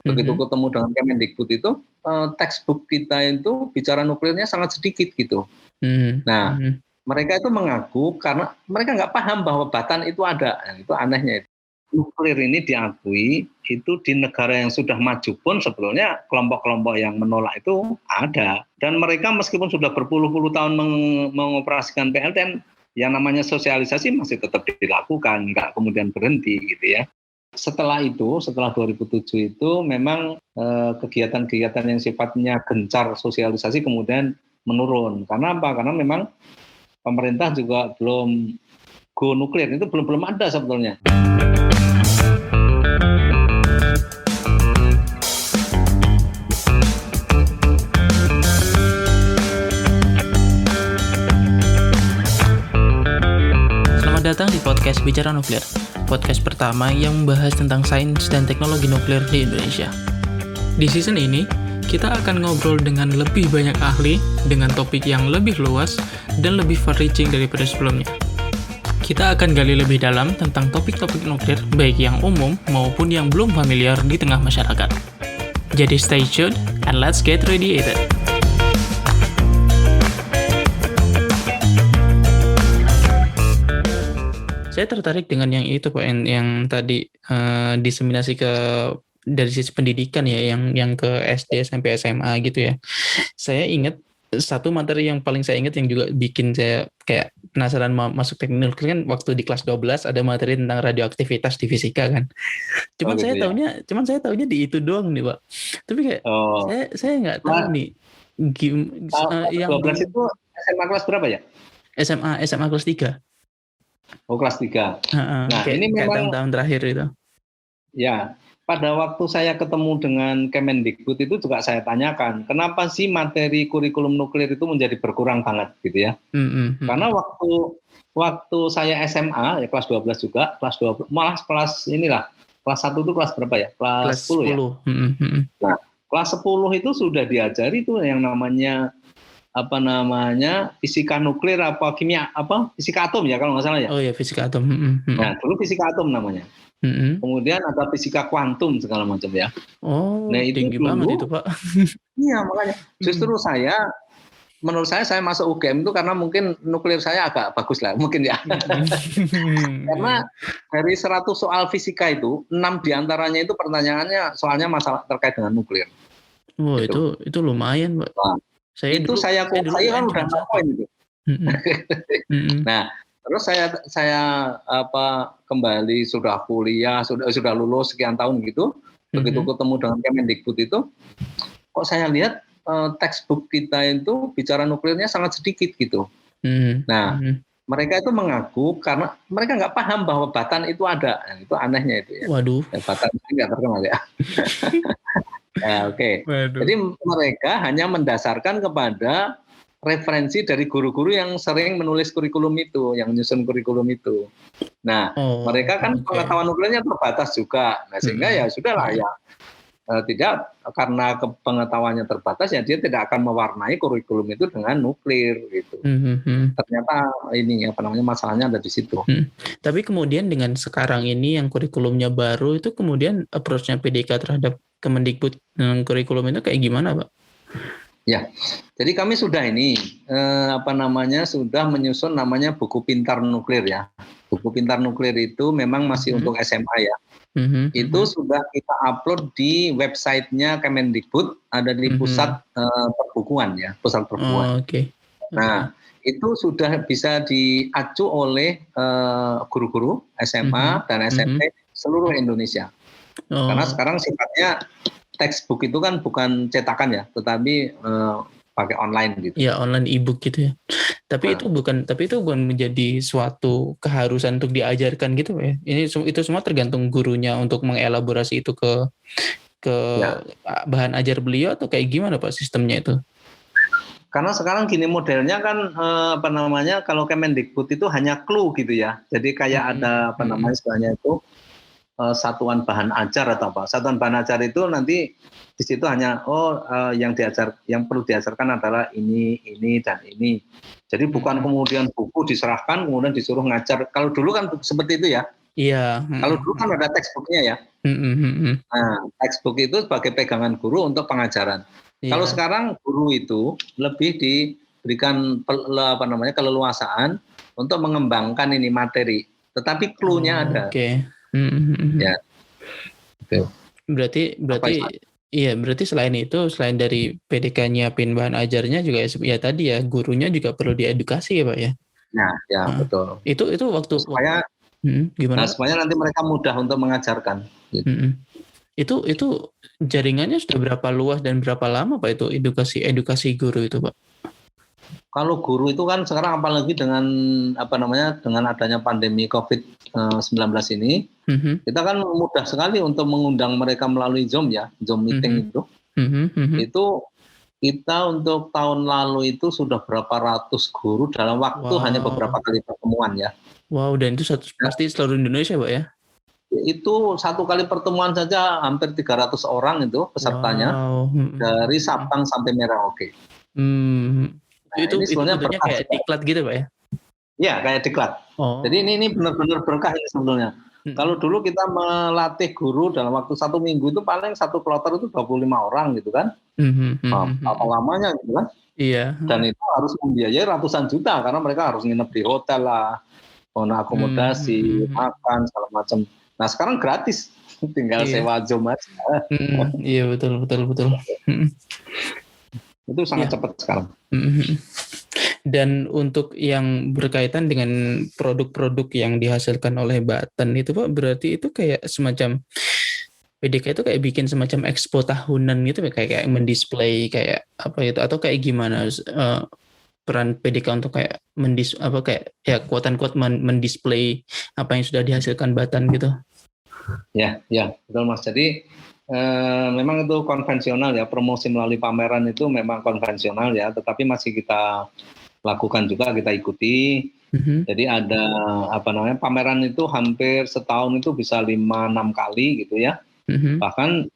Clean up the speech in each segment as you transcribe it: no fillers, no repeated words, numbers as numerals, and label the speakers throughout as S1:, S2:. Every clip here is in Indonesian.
S1: Begitu ketemu dengan Kemendikbud itu, textbook kita itu bicara nuklirnya sangat sedikit gitu. Nah, mereka itu mengaku karena mereka nggak paham bahwa batan itu ada. Nah, itu anehnya. Nuklir ini diakui itu di negara yang sudah maju pun sebetulnya kelompok-kelompok yang menolak itu ada. Dan mereka meskipun sudah berpuluh-puluh tahun mengoperasikan PLTN, yang namanya sosialisasi masih tetap dilakukan, nggak kemudian berhenti gitu ya. Setelah 2007 itu memang kegiatan-kegiatan yang sifatnya gencar sosialisasi kemudian menurun. Karena apa? Karena memang pemerintah juga belum go nuklir, itu belum ada sebetulnya.
S2: Selamat datang di podcast Bicara Nuklir, podcast pertama yang membahas tentang sains dan teknologi nuklir di Indonesia. Di season ini, kita akan ngobrol dengan lebih banyak ahli dengan topik yang lebih luas dan lebih far-reaching daripada sebelumnya. Kita akan gali lebih dalam tentang topik-topik nuklir, baik yang umum maupun yang belum familiar di tengah masyarakat. Jadi stay tuned and let's get radiated. Saya tertarik dengan yang itu Pak, yang tadi diseminasi dari sisi pendidikan ya, yang ke SD sampai SMA gitu ya. Saya ingat satu materi yang paling saya ingat yang juga bikin saya kayak penasaran masuk teknik nuklir kan, waktu di kelas 12 ada materi tentang radioaktivitas di fisika kan. Cuman saya taunya di itu doang nih Pak. Tapi kayak saya nggak tahu nih
S1: yang 12 itu SMA kelas berapa ya?
S2: SMA kelas 3.
S1: Oh, kelas 3.
S2: Nah, ini memang tahun-tahun terakhir itu.
S1: Ya, pada waktu saya ketemu dengan Kemendikbud itu juga saya tanyakan, kenapa sih materi kurikulum nuklir itu menjadi berkurang banget gitu ya? Karena waktu saya SMA ya kelas 12 juga, kelas 12 malah kelas 1 itu kelas berapa ya? Kelas 10 ya. Nah, kelas 10 itu sudah diajari tuh yang namanya fisika nuklir fisika atom ya kalau nggak salah ya.
S2: Oh ya, fisika atom.
S1: Nah, dulu fisika atom namanya. Kemudian ada fisika kuantum segala macam ya.
S2: Oh, nah, itu tinggi banget itu Pak.
S1: Iya, makanya justru menurut saya masuk UGM itu karena mungkin nuklir saya agak bagus lah mungkin ya. Karena dari 100 soal fisika itu 6 diantaranya itu pertanyaannya soalnya masalah terkait dengan nuklir.
S2: Oh, itu lumayan Pak.
S1: Nah, saya kan udah ngapain itu. Nah, terus saya kembali sudah kuliah, sudah lulus sekian tahun gitu. Begitu ketemu dengan Kemendikbud itu, kok saya lihat textbook kita itu bicara nuklirnya sangat sedikit gitu. Nah, mereka itu mengaku karena mereka nggak paham bahwa batan itu ada. Nah, itu anehnya itu ya.
S2: Waduh.
S1: Ya, batan itu nggak terkenal ya. Ya, oke. Jadi mereka hanya mendasarkan kepada referensi dari guru-guru yang sering menulis kurikulum itu, yang menyusun kurikulum itu. Nah, mereka kan pengetahuan nuklirnya terbatas juga. Nah, sehingga ya sudahlah ya. Tidak, karena pengetahuannya terbatas ya dia tidak akan mewarnai kurikulum itu dengan nuklir gitu. Ternyata masalahnya ada di situ.
S2: Tapi kemudian dengan sekarang ini yang kurikulumnya baru itu kemudian approach-nya PDK terhadap Kemendikbud dengan kurikulum itu kayak gimana Pak?
S1: Ya, jadi kami sudah sudah menyusun namanya buku pintar nuklir ya. Buku pintar nuklir itu memang masih untuk SMA ya. Itu sudah kita upload di websitenya Kemendikbud, ada di pusat perbukuan ya, pusat perbukuan. Nah, itu sudah bisa diacu oleh guru-guru SMA dan SMP seluruh Indonesia. Karena sekarang sifatnya textbook itu kan bukan cetakan ya, tetapi pakai online gitu.
S2: Ya, online e-book gitu ya. Tapi itu bukan menjadi suatu keharusan untuk diajarkan gitu ya. Itu semua tergantung gurunya untuk mengelaborasi itu ke bahan ajar beliau atau kayak gimana Pak sistemnya itu?
S1: Karena sekarang gini modelnya kan kalau Kemendikbud itu hanya clue gitu ya. Jadi kayak ada istilahnya itu satuan bahan ajar atau apa. Satuan bahan ajar itu nanti di situ hanya yang perlu diajarkan adalah ini dan ini. Jadi bukan kemudian buku diserahkan kemudian disuruh ngajar. Kalau dulu kan seperti itu ya.
S2: Iya.
S1: Kalau dulu kan ada textbook-nya ya. Nah, textbook itu sebagai pegangan guru untuk pengajaran. Kalau sekarang guru itu lebih diberikan keleluasaan untuk mengembangkan ini materi, tetapi clue-nya ada.
S2: Oke.
S1: Ya. Gitu.
S2: Berarti selain dari PDK nyiapin bahan ajarnya juga ya tadi ya, gurunya juga perlu diedukasi ya Pak ya.
S1: Nah, ya betul.
S2: Itu waktu gimana?
S1: Nah, supaya nanti mereka mudah untuk mengajarkan. Gitu.
S2: Itu jaringannya sudah berapa luas dan berapa lama Pak itu edukasi guru itu Pak?
S1: Kalau guru itu kan sekarang apalagi dengan adanya pandemi COVID-19 ini, kita kan mudah sekali untuk mengundang mereka melalui Zoom meeting itu. Itu kita untuk tahun lalu itu sudah berapa ratus guru dalam waktu hanya beberapa kali pertemuan ya.
S2: Wow, dan itu pasti seluruh Indonesia Pak ya?
S1: Itu satu kali pertemuan saja hampir 300 orang itu pesertanya. Dari Sabang sampai Merauke.
S2: Nah, itu bentuknya kayak diklat gitu Pak ya?
S1: Iya, kayak diklat. Jadi ini benar-benar berkah ini sebetulnya. Kalau dulu kita melatih guru dalam waktu 1 minggu itu paling satu kloter itu 25 orang gitu kan. Apa lamanya gitu kan.
S2: Iya.
S1: Dan itu harus membiayai ratusan juta karena mereka harus nginep di hotel lah, akomodasi, makan, segala macam. Nah sekarang gratis, tinggal sewa Zoom aja.
S2: Iya betul.
S1: Itu sangat cepat sekarang.
S2: Dan untuk yang berkaitan dengan produk-produk yang dihasilkan oleh Batan itu Pak, berarti itu kayak semacam PDK itu kayak bikin semacam expo tahunan gitu kayak mendisplay kayak apa itu atau kayak gimana peran PDK untuk kayak quote unquote mendisplay apa yang sudah dihasilkan Batan gitu.
S1: Ya betul Mas. Jadi memang itu konvensional ya, promosi melalui pameran itu memang konvensional ya, tetapi masih kita lakukan juga, kita ikuti. Jadi ada pameran itu hampir setahun itu bisa 5-6 kali gitu ya. Bahkan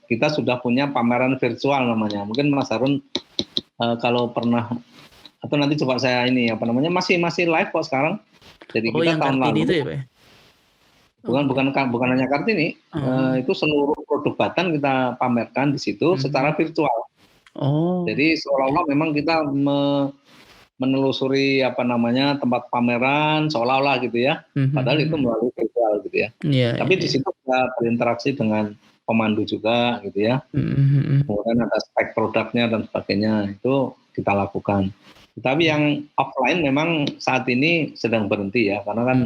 S1: kita sudah punya pameran virtual namanya. Mungkin Mas Harun kalau pernah atau nanti coba saya masih live kok sekarang. Jadi kita tahun lalu
S2: itu ya, Pak?
S1: Bukan hanya Kartini, itu seluruh produk Batan kita pamerkan di situ secara virtual. Jadi seolah-olah memang kita menelusuri tempat pameran seolah-olah gitu ya, padahal itu melalui virtual gitu ya. Tapi di situ kita berinteraksi dengan pemandu juga gitu ya. Kemudian ada spek produknya dan sebagainya, itu kita lakukan. Tapi yang offline memang saat ini sedang berhenti ya, karena kan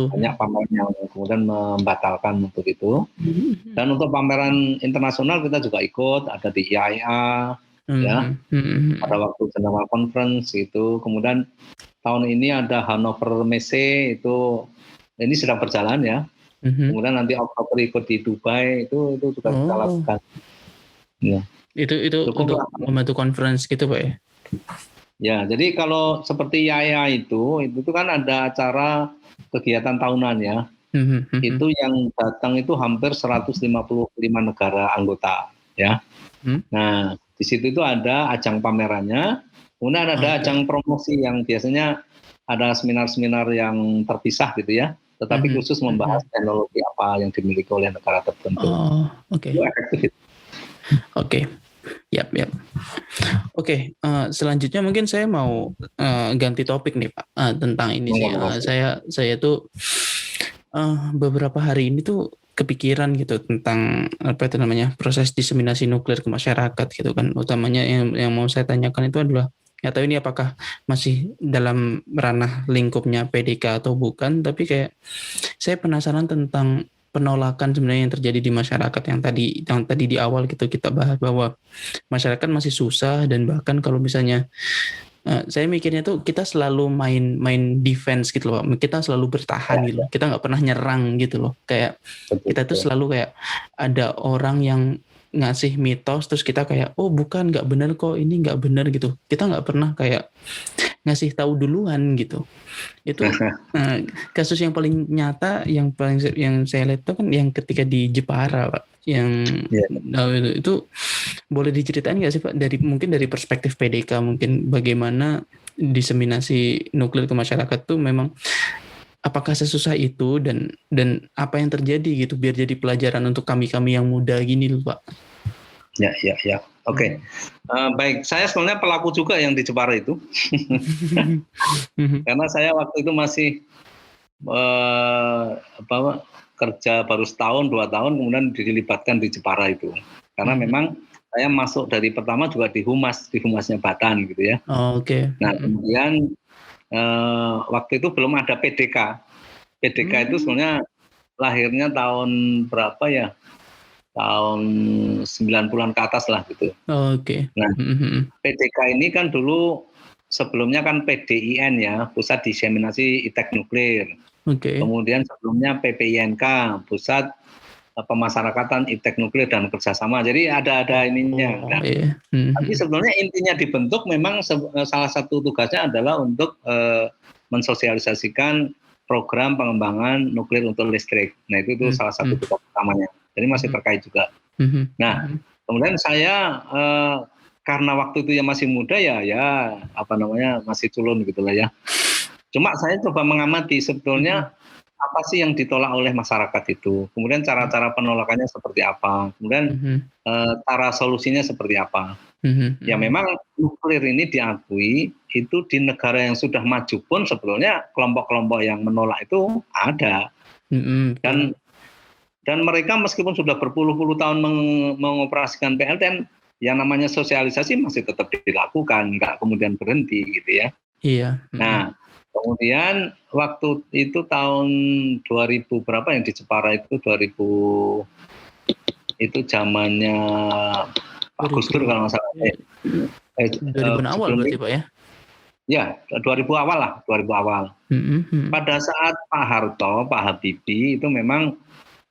S1: banyak pameran yang kemudian membatalkan untuk itu. Dan untuk pameran internasional kita juga ikut, ada di IAIA, ya, pada waktu Geneva Conference itu. Kemudian tahun ini ada Hannover Messe, itu ini sedang berjalan ya. Kemudian nanti Oktober ikut di Dubai, itu juga kita lakukan. Ya.
S2: Itu untuk membantu conference gitu Pak ya?
S1: Ya, jadi kalau seperti IAIA itu kan ada acara kegiatan tahunan ya. Itu yang datang itu hampir 155 negara anggota ya. Nah, di situ itu ada ajang pamerannya, kemudian ada ajang promosi yang biasanya ada seminar-seminar yang terpisah gitu ya, tetapi khusus membahas teknologi apa yang dimiliki oleh negara tertentu. Itu efektif.
S2: Yap. Oke, selanjutnya mungkin saya mau ganti topik nih Pak, tentang ini sih. Saya tuh beberapa hari ini tuh kepikiran gitu tentang proses diseminasi nuklir ke masyarakat gitu kan. Utamanya yang mau saya tanyakan itu adalah, nggak tahu ini apakah masih dalam ranah lingkupnya PDK atau bukan, tapi kayak saya penasaran tentang penolakan sebenarnya yang terjadi di masyarakat yang tadi di awal gitu kita bahas, bahwa masyarakat masih susah, dan bahkan kalau misalnya saya mikirnya tuh kita selalu main defense gitu loh, kita selalu bertahan gitu, kita nggak pernah nyerang gitu loh, kayak kita tuh selalu kayak ada orang yang ngasih mitos terus kita kayak bukan, nggak benar kok, ini nggak benar gitu, kita nggak pernah kayak ngasih tahu duluan gitu. Itu kasus yang paling nyata yang saya lihat itu kan yang ketika di Jepara Pak, yang itu boleh diceritain nggak sih Pak, mungkin dari perspektif PDK, mungkin bagaimana diseminasi nuklir ke masyarakat tuh memang apakah sesusah itu dan apa yang terjadi gitu biar jadi pelajaran untuk kami yang muda gini loh Pak.
S1: Ya. Oke. Baik, saya sebenarnya pelaku juga yang di Jepara itu. Karena saya waktu itu masih kerja baru setahun 2 tahun kemudian dilibatkan di Jepara itu. Karena memang saya masuk dari pertama juga di humasnya Batan gitu ya.
S2: Oke.
S1: Nah, kemudian waktu itu belum ada PDK. PDK itu sebenarnya lahirnya tahun berapa ya? Tahun 90-an ke atas lah gitu.
S2: Oke.
S1: Nah, PDK ini kan dulu sebelumnya kan PDIN ya, Pusat Diseminasi Iptek Nuklir.
S2: Oke.
S1: Kemudian sebelumnya PPINK, Pusat Pemasyarakatan Iptek Nuklir dan Kerjasama. Jadi ada ininya.
S2: Iya.
S1: Tapi sebenarnya intinya dibentuk memang salah satu tugasnya adalah untuk mensosialisasikan program pengembangan nuklir untuk listrik. Nah itu salah satu tugas utamanya. Jadi masih terkait juga. Nah, kemudian saya karena waktu itu ya masih muda masih culun gitu lah ya. Cuma saya coba mengamati sebetulnya apa sih yang ditolak oleh masyarakat itu. Kemudian cara-cara penolakannya seperti apa. Kemudian cara solusinya seperti apa. Ya memang nuklir ini diakui itu di negara yang sudah maju pun sebetulnya kelompok-kelompok yang menolak itu ada. Dan mereka meskipun sudah berpuluh-puluh tahun mengoperasikan PLTN, yang namanya sosialisasi masih tetap dilakukan, nggak kemudian berhenti gitu ya.
S2: Iya.
S1: Nah, kemudian waktu itu tahun 2000 berapa yang di Jepara itu 2000 itu zamannya Pak Gus Dur kalau nggak salah.
S2: 2000 awal berarti Pak ya?
S1: Ya, 2000 awal. Pada saat Pak Harto, Pak Habibie itu memang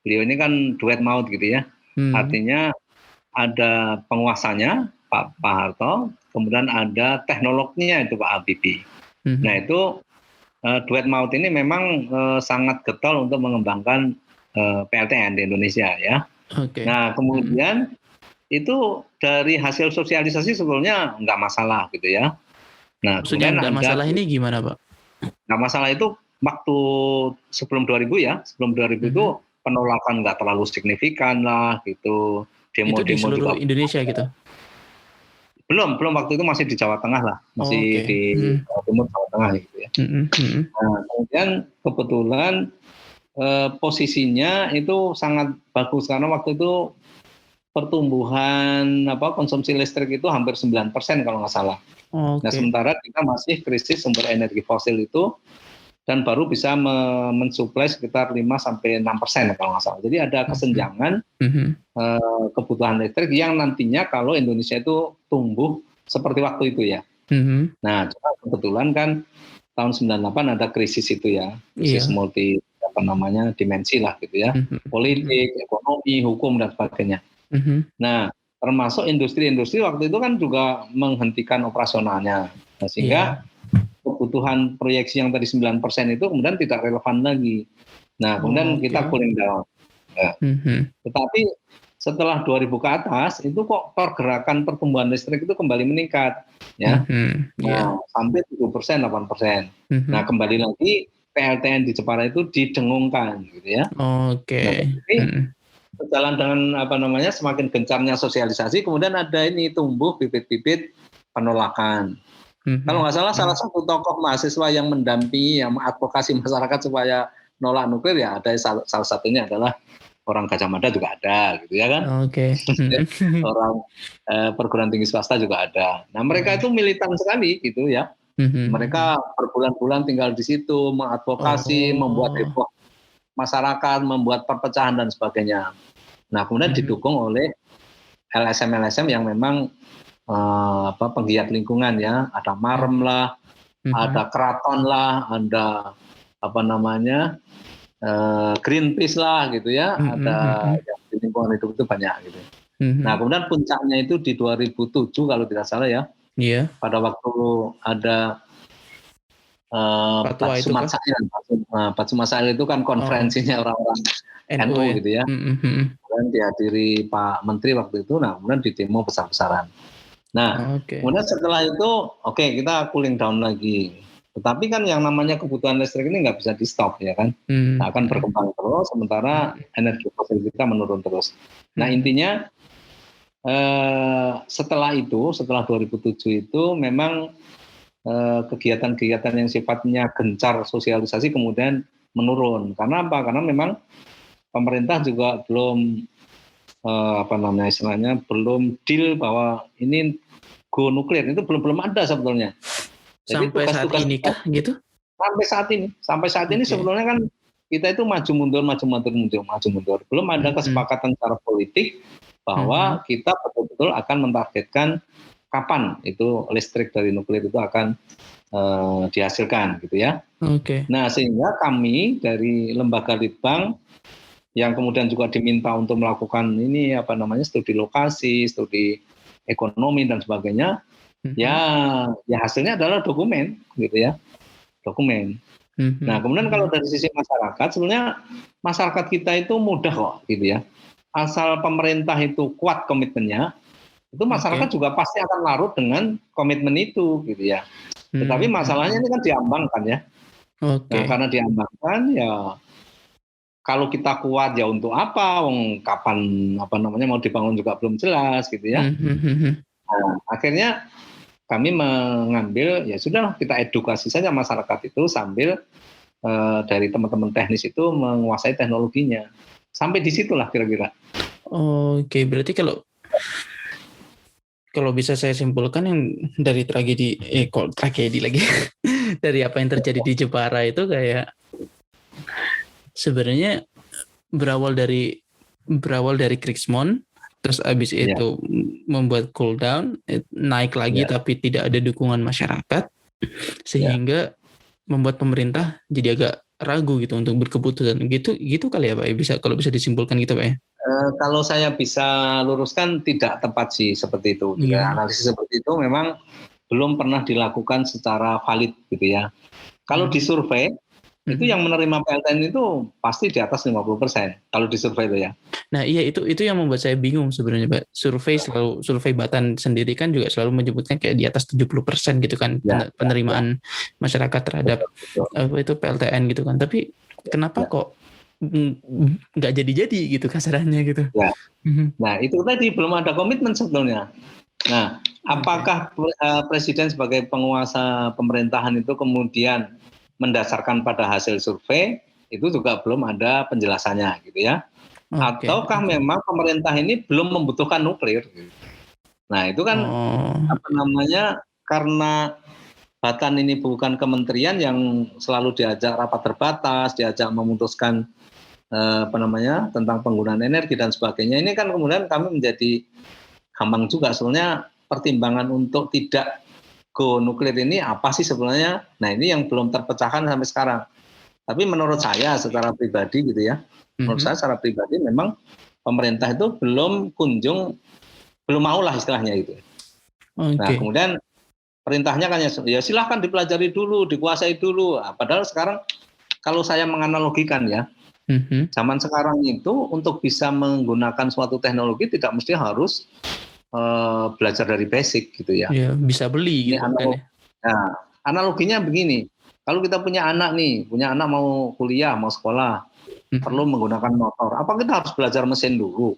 S1: beliau ini kan duet maut gitu ya. Artinya ada penguasanya Pak Harto, kemudian ada teknologinya itu Pak Habibie. Nah itu duet maut ini memang sangat getol untuk mengembangkan PLTN di Indonesia ya.
S2: Okay.
S1: Nah kemudian itu dari hasil sosialisasi sebetulnya nggak masalah gitu ya. Nah,
S2: maksudnya nggak masalah ini gimana Pak?
S1: Nggak masalah itu waktu sebelum 2000 ya, sebelum 2000 itu penolakan nggak terlalu signifikan lah gitu.
S2: Demo-demo itu di seluruh juga Indonesia gitu?
S1: Belum waktu itu masih di Jawa Tengah lah, masih di Jawa Timur, Jawa Tengah gitu ya. Nah, kemudian kebetulan posisinya itu sangat bagus karena waktu itu pertumbuhan konsumsi listrik itu hampir 9% kalau nggak salah. Nah, sementara kita masih krisis sumber energi fosil itu dan baru bisa mensuplai sekitar 5-6% kalau nggak salah. Jadi ada kesenjangan kebutuhan listrik yang nantinya kalau Indonesia itu tumbuh seperti waktu itu ya. Nah, cuma kebetulan kan tahun 98 ada krisis itu ya, krisis multi dimensi lah gitu ya, politik, ekonomi, hukum dan sebagainya. Nah, termasuk industri-industri waktu itu kan juga menghentikan operasionalnya, nah, sehingga kebutuhan proyeksi yang tadi 9% itu kemudian tidak relevan lagi. Nah, kemudian kita cooling down. Nah, tetapi setelah 2000 ke atas itu kok pergerakan pertumbuhan listrik itu kembali meningkat, ya, sampai 7%, 8%. Nah, kembali lagi PLTN di Jepara itu didengungkan, gitu ya. Nah, jadi berjalan dengan semakin gencarnya sosialisasi, kemudian ada ini tumbuh bibit-bibit penolakan. Kalau nggak salah satu tokoh mahasiswa yang mendampingi, yang mengadvokasi masyarakat supaya nolak nuklir ya ada salah satunya adalah orang Gajah Mada juga ada, gitu ya kan? Orang perguruan tinggi swasta juga ada. Nah mereka itu militan sekali, gitu ya. Mereka berbulan-bulan tinggal di situ, mengadvokasi, membuat heboh masyarakat, membuat perpecahan dan sebagainya. Nah kemudian didukung oleh LSM yang memang penggiat lingkungan ya, ada Marem lah, ada Keraton lah, ada Greenpeace lah gitu ya, ada yang di lingkungan hidup itu banyak gitu. Nah kemudian puncaknya itu di 2007 kalau tidak salah ya, pada waktu ada Pak Sumatsail itu kan konferensinya orang-orang NU gitu ya, kemudian dihadiri Pak Menteri waktu itu, nah kemudian di demo besar-besaran. Nah, kemudian setelah itu, kita cooling down lagi. Tetapi kan yang namanya kebutuhan listrik ini nggak bisa di stop ya kan, akan berkembang terus sementara energi fosil kita menurun terus. Nah intinya setelah 2007 itu memang kegiatan-kegiatan yang sifatnya gencar sosialisasi kemudian menurun. Karena apa? Karena memang pemerintah juga belum istilahnya belum deal bahwa ini go nuklir, itu belum ada sebetulnya.
S2: Jadi sampai saat ini kah gitu?
S1: Sampai saat ini sebetulnya kan kita itu maju mundur. Belum ada kesepakatan secara politik bahwa kita betul-betul akan mentargetkan kapan itu listrik dari nuklir itu akan dihasilkan gitu ya. Nah sehingga kami dari lembaga Litbang yang kemudian juga diminta untuk melakukan ini studi lokasi, studi ekonomi dan sebagainya. Ya hasilnya adalah dokumen gitu ya, dokumen. Nah kemudian kalau dari sisi masyarakat, sebenarnya masyarakat kita itu mudah kok gitu ya, asal pemerintah itu kuat komitmennya, itu masyarakat juga pasti akan larut dengan komitmen itu gitu ya. Tetapi masalahnya ini kan diambangkan ya. Nah karena diambangkan ya, kalau kita kuat ya untuk apa? Kapan mau dibangun juga belum jelas gitu ya. Nah, akhirnya kami mengambil ya sudah kita edukasi saja masyarakat itu sambil dari teman-teman teknis itu menguasai teknologinya. Sampai di situlah kira-kira.
S2: Berarti kalau bisa saya simpulkan yang dari tragedi lagi dari apa yang terjadi di Jepara itu kayak sebenarnya berawal dari Kriegssmond. Terus abis itu membuat cooldown, naik lagi tapi tidak ada dukungan masyarakat, sehingga membuat pemerintah jadi agak ragu gitu untuk berkeputusan gitu kali ya Pak, kalau bisa disimpulkan gitu Pak ya.
S1: Kalau saya bisa luruskan tidak tepat sih seperti itu. Analisis seperti itu memang belum pernah dilakukan secara valid gitu ya. Kalau disurvei itu yang menerima PLTN itu pasti di atas 50% kalau disurvei itu ya.
S2: Nah iya itu yang membuat saya bingung sebenarnya Pak. Survei Batan sendiri kan juga selalu menyebutkan kayak di atas 70% gitu kan penerimaan masyarakat terhadap itu PLTN gitu kan. Tapi kenapa kok nggak jadi gitu kasarannya gitu.
S1: Nah itu tadi belum ada komitmen sebetulnya. Nah apakah Presiden sebagai penguasa pemerintahan itu kemudian mendasarkan pada hasil survei, itu juga belum ada penjelasannya gitu ya. Ataukah memang pemerintah ini belum membutuhkan nuklir? Nah itu kan karena Batan ini bukan kementerian yang selalu diajak rapat terbatas, diajak memutuskan tentang penggunaan energi dan sebagainya. Ini kan kemudian kami menjadi gampang juga sebenarnya pertimbangan untuk tidak go nuklir ini apa sih sebenarnya? Nah ini yang belum terpecahkan sampai sekarang. Tapi menurut saya secara pribadi gitu ya, menurut saya secara pribadi memang pemerintah itu belum mau lah istilahnya itu. Nah kemudian perintahnya kan ya silahkan dipelajari dulu, dikuasai dulu. Padahal sekarang kalau saya menganalogikan ya, zaman sekarang itu untuk bisa menggunakan suatu teknologi tidak mesti harus belajar dari basic gitu ya.
S2: Ya bisa beli gitu kan ya.
S1: Nah, analoginya begini, kalau kita punya anak mau kuliah, mau sekolah, perlu menggunakan motor. Apa kita harus belajar mesin dulu?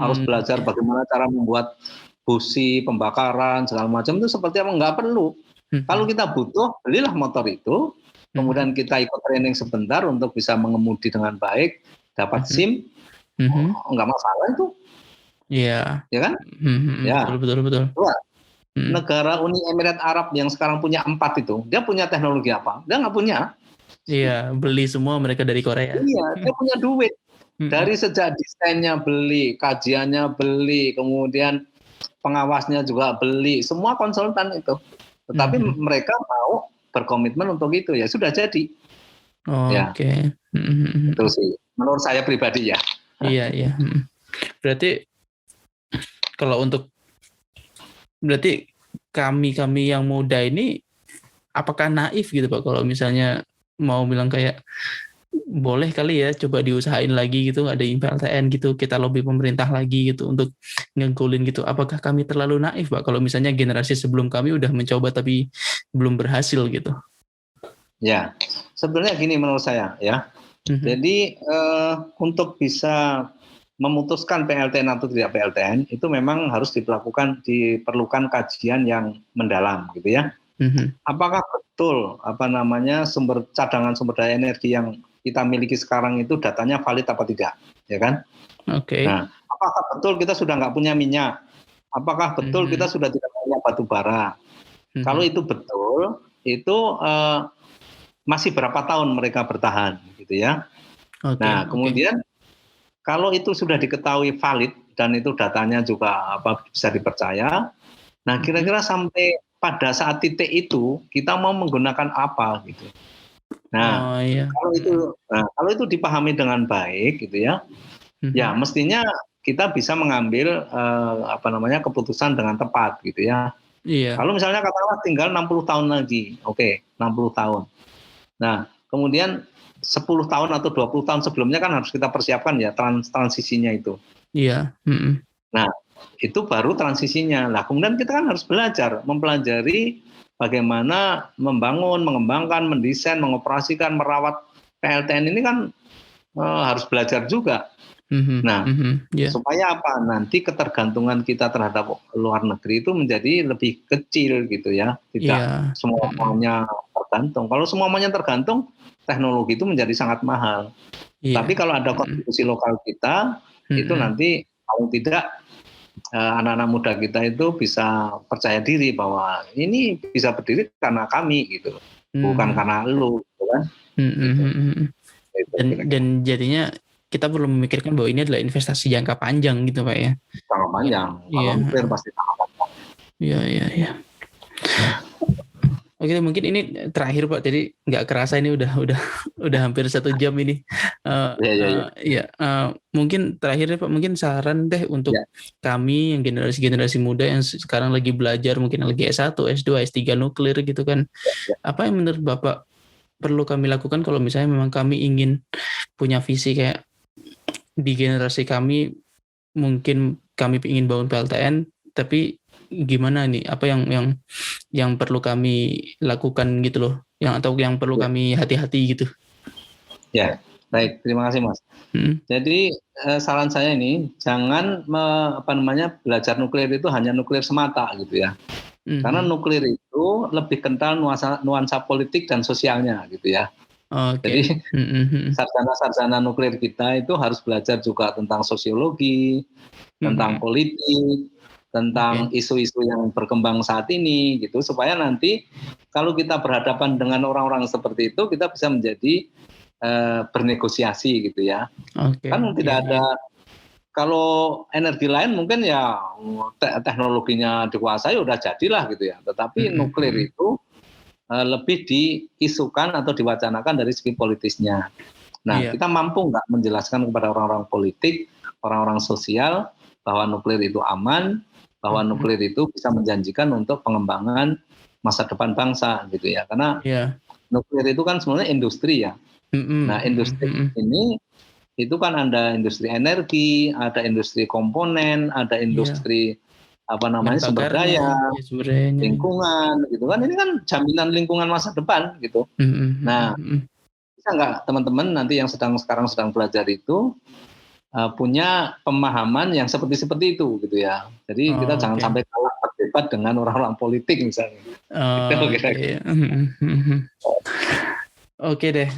S1: Harus belajar bagaimana cara membuat busi, pembakaran, segala macam itu seperti apa? Enggak perlu. Kalau kita butuh, belilah motor itu, kemudian kita ikut training sebentar untuk bisa mengemudi dengan baik, dapat SIM, enggak masalah itu.
S2: Iya.
S1: Ya kan?
S2: Ya. Betul.
S1: Negara Uni Emirat Arab yang sekarang punya 4 itu, dia punya teknologi apa? Dia nggak punya.
S2: Iya, beli semua mereka dari Korea.
S1: Iya, dia punya duit. Dari sejak desainnya beli, kajiannya beli, kemudian pengawasnya juga beli, semua konsultan itu. Tetapi mereka mau berkomitmen untuk itu, ya sudah jadi.
S2: Oke.
S1: Itu sih, menurut saya pribadi ya.
S2: Iya. Berarti kalau untuk kami yang muda ini apakah naif gitu Pak kalau misalnya mau bilang kayak boleh kali ya coba diusahain lagi gitu ada PLTN gitu, kita lobby pemerintah lagi gitu untuk ngegolin gitu. Apakah kami terlalu naif Pak kalau misalnya generasi sebelum kami udah mencoba tapi belum berhasil gitu?
S1: Ya, sebenarnya gini menurut saya ya. Jadi untuk bisa memutuskan PLTN atau tidak PLTN itu memang harus diperlukan kajian yang mendalam gitu ya. Apakah betul cadangan sumber daya energi yang kita miliki sekarang itu datanya valid apa tidak, ya kan?
S2: Oke.
S1: Nah, apakah betul kita sudah nggak punya minyak? Apakah betul kita sudah tidak punya batu bara? Kalau itu betul, itu masih berapa tahun mereka bertahan, gitu ya? Nah, kemudian kalau itu sudah diketahui valid dan itu datanya juga bisa dipercaya, nah kira-kira sampai pada saat titik itu kita mau menggunakan apa, gitu? Nah, kalau itu dipahami dengan baik, gitu ya, ya mestinya kita bisa mengambil keputusan dengan tepat, gitu ya.
S2: Iya.
S1: Kalau misalnya katakanlah tinggal 60 tahun lagi, oke, 60 tahun. Nah, kemudian 10 tahun atau 20 tahun sebelumnya kan harus kita persiapkan ya transisinya itu.
S2: Iya.
S1: Nah, itu baru transisinya. Nah, kemudian kita kan harus mempelajari bagaimana membangun, mengembangkan, mendesain, mengoperasikan, merawat PLTN ini kan harus belajar juga. Nah, supaya apa? Nanti ketergantungan kita terhadap luar negeri itu menjadi lebih kecil gitu ya. Tidak semuanya tergantung. Kalau semuanya tergantung, teknologi itu menjadi sangat mahal. Tapi kalau ada kontribusi lokal kita, itu nanti paling tidak anak-anak muda kita itu bisa percaya diri bahwa ini bisa berdiri karena kami gitu, bukan karena lu, gitu kan?
S2: Dan jadinya kita perlu memikirkan bahwa ini adalah investasi jangka panjang gitu Pak ya.
S1: Jangka panjang. Kalau nuklir pasti jangka panjang.
S2: Iya. Oke, mungkin ini terakhir Pak. Jadi nggak kerasa ini udah hampir 1 jam ini. Mungkin terakhir Pak, mungkin saran deh untuk kami yang generasi muda yang sekarang lagi belajar, mungkin lagi S1, S2, S3 nuklir gitu kan. Apa yang menurut Bapak perlu kami lakukan kalau misalnya memang kami ingin punya visi kayak di generasi kami, mungkin kami ingin bangun PLTN, tapi gimana nih? Apa yang perlu kami lakukan gitu loh? Yang perlu kami hati-hati gitu?
S1: Ya, baik. Terima kasih Mas. Jadi saran saya ini jangan belajar nuklir itu hanya nuklir semata gitu ya. Karena nuklir itu lebih kental nuansa politik dan sosialnya gitu ya. Jadi sarjana nuklir kita itu harus belajar juga tentang sosiologi, tentang politik, tentang isu-isu yang berkembang saat ini gitu, supaya nanti kalau kita berhadapan dengan orang-orang seperti itu kita bisa menjadi bernegosiasi gitu ya. Kan tidak ada, kalau energi lain mungkin ya teknologinya dikuasai udah jadilah gitu ya, tetapi nuklir itu lebih diisukan atau diwacanakan dari segi politisnya. Nah, kita mampu nggak menjelaskan kepada orang-orang politik, orang-orang sosial bahwa nuklir itu aman, bahwa nuklir itu bisa menjanjikan untuk pengembangan masa depan bangsa gitu ya. Karena nuklir itu kan sebenarnya industri ya. Nah, industri ini itu kan ada industri energi, ada industri komponen, ada industri sumber daya, lingkungan gitu kan. Ini kan jaminan lingkungan masa depan gitu. Nah, bisa nggak teman-teman nanti yang sekarang sedang belajar itu punya pemahaman yang seperti itu gitu ya. Jadi kita jangan sampai kalah berdebat dengan orang-orang politik misalnya.
S2: Oke deh,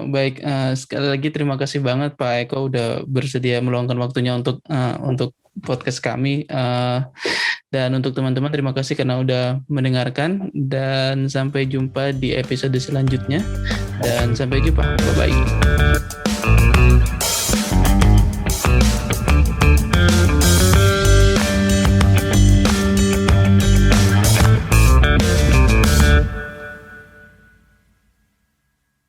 S2: baik. Sekali lagi terima kasih banget Pak Eko udah bersedia meluangkan waktunya untuk podcast kami, dan untuk teman-teman terima kasih karena udah mendengarkan, dan sampai jumpa di episode selanjutnya, dan sampai jumpa, bye bye.